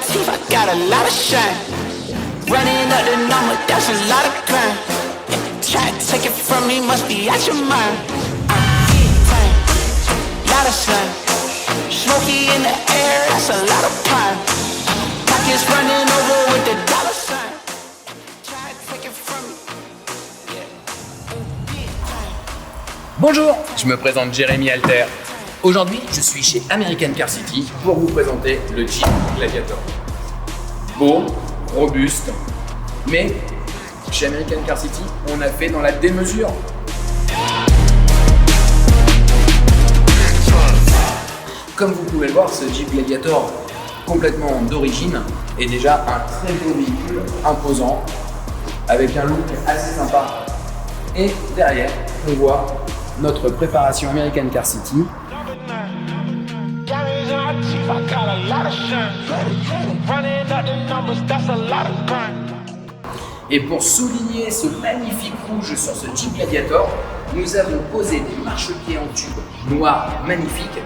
teeth, I got a lot of shine. Running up the number, that's a lot of crime. Try to take it from me, must be out your mind. Lot of sun, smoky in the air, that's a lot of pine. Pockets running over with the dollar sign. Try to take it from me. Bonjour, je me présente Jérémy Alter. Aujourd'hui, je suis chez American Car City pour vous présenter le Jeep Gladiator. Beau, robuste, mais chez American Car City, on a fait dans la démesure. Comme vous pouvez le voir, ce Jeep Gladiator complètement d'origine est déjà un très beau véhicule imposant avec un look assez sympa. Et derrière, on voit notre préparation American Car City. Et pour souligner ce magnifique rouge sur ce Jeep Gladiator, nous avons posé des marchepieds en tube noir magnifiques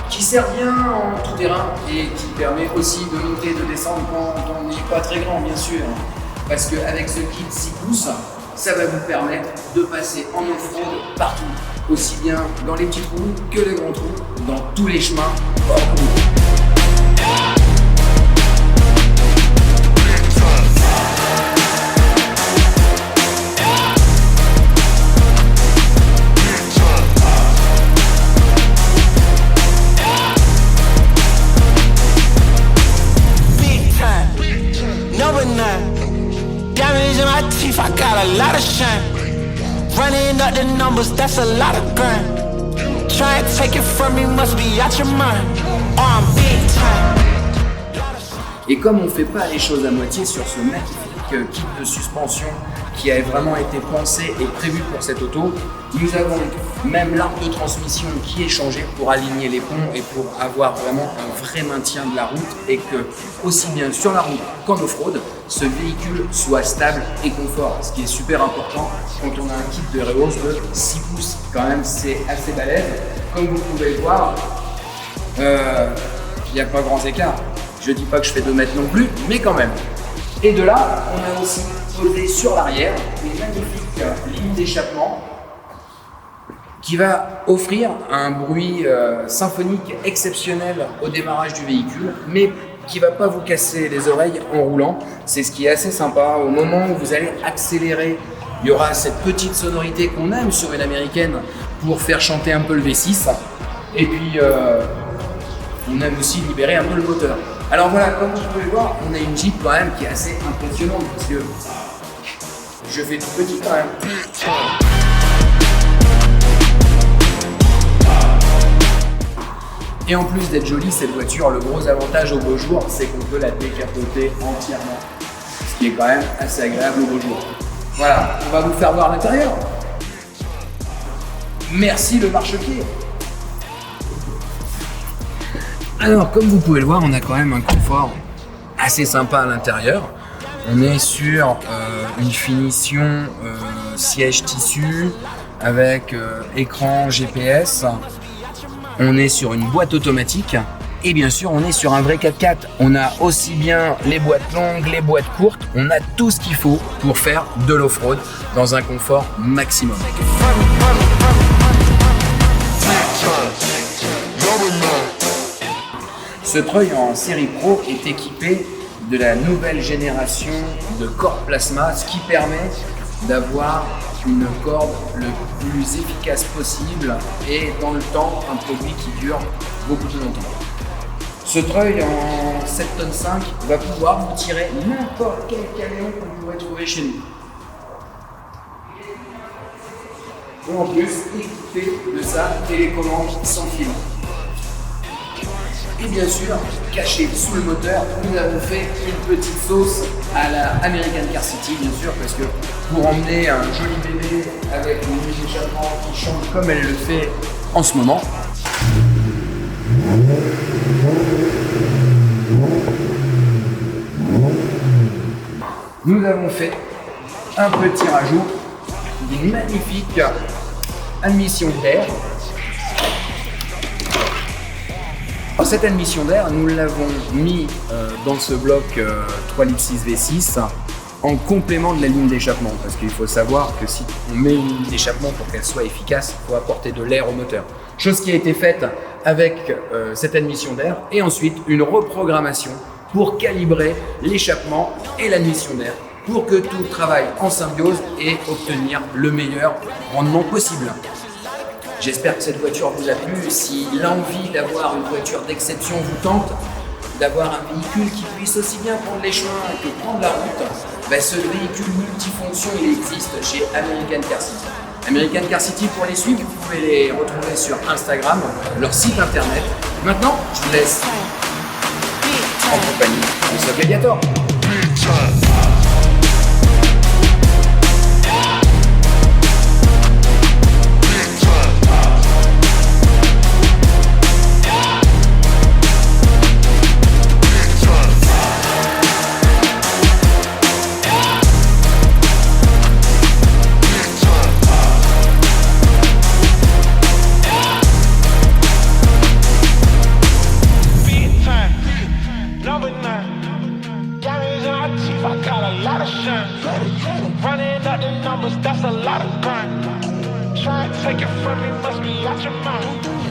qui servent bien en tout terrain et qui permet aussi de monter et de descendre quand on n'est pas très grand, bien sûr. Parce qu'avec ce kit 6 pouces, ça va vous permettre de passer en off-road partout, aussi bien dans les petits trous que les grands trous, dans tous les chemins hors route. I got a lot of shine. Running up the numbers, that's a lot of grind. Try to take it from me, must be out your mind. Oh, I'm big time. Et comme on ne fait pas les choses à moitié sur ce magnifique kit de suspension qui a vraiment été pensé et prévu pour cette auto, nous avons même l'arc de transmission qui est changé pour aligner les ponts et pour avoir vraiment un vrai maintien de la route et que, aussi bien sur la route qu'en off-road, ce véhicule soit stable et confort, ce qui est super important quand on a un kit de Reos de 6 pouces. Quand même, c'est assez balèze. Comme vous pouvez le voir, il n'y a pas grand écart. Je dis pas que je fais 2 mètres non plus, mais quand même. Et de là, on a aussi posé sur l'arrière une magnifique ligne d'échappement qui va offrir un bruit symphonique exceptionnel au démarrage du véhicule, mais qui ne va pas vous casser les oreilles en roulant. C'est ce qui est assez sympa. Au moment où vous allez accélérer, il y aura cette petite sonorité qu'on aime sur une américaine pour faire chanter un peu le V6. Et puis, on aime aussi libérer un peu le moteur. Alors voilà, comme vous pouvez le voir, on a une Jeep quand même qui est assez impressionnante parce que je fais tout petit quand même. Et en plus d'être jolie, cette voiture, le gros avantage au beau jour, c'est qu'on peut la décapoter entièrement. Ce qui est quand même assez agréable au beau jour. Voilà, on va vous faire voir l'intérieur. Merci le marchepied. Alors, comme vous pouvez le voir, on a quand même un confort assez sympa à l'intérieur. On est sur une finition siège tissu avec écran GPS. On est sur une boîte automatique et bien sûr, on est sur un vrai 4x4. On a aussi bien les boîtes longues, les boîtes courtes. On a tout ce qu'il faut pour faire de l'off-road dans un confort maximum. Ce treuil en série Pro est équipé de la nouvelle génération de cordes plasma, ce qui permet d'avoir une corde le plus efficace possible et dans le temps un produit qui dure beaucoup plus longtemps. Ce treuil en 7,5 tonnes va pouvoir vous tirer n'importe quel camion que vous pourrez trouver chez nous. Et en plus équipé de sa télécommande sans fil. Et bien sûr, caché sous le moteur, nous avons fait une petite sauce à la American Car City, bien sûr, parce que pour emmener un joli bébé avec une ligne d'échappement qui chante comme elle le fait en ce moment, nous avons fait un petit rajout d'une magnifique admission d'air. Alors, cette admission d'air, nous l'avons mis dans ce bloc 3 litres 6 V6 en complément de la ligne d'échappement, parce qu'il faut savoir que si on met une ligne d'échappement pour qu'elle soit efficace, il faut apporter de l'air au moteur. Chose qui a été faite avec cette admission d'air, et ensuite une reprogrammation pour calibrer l'échappement et l'admission d'air, pour que tout travaille en symbiose et obtenir le meilleur rendement possible. J'espère que cette voiture vous a plu. Si l'envie d'avoir une voiture d'exception vous tente, d'avoir un véhicule qui puisse aussi bien prendre les chemins que prendre la route, ce véhicule multifonction, il existe chez American Car City. American Car City, pour les suivre, vous pouvez les retrouver sur Instagram, leur site internet. Maintenant, je vous laisse en compagnie de ce Gladiator. I got a lot of shine. Running up the numbers, that's a lot of grind. Try and take it from me, must be out your mind.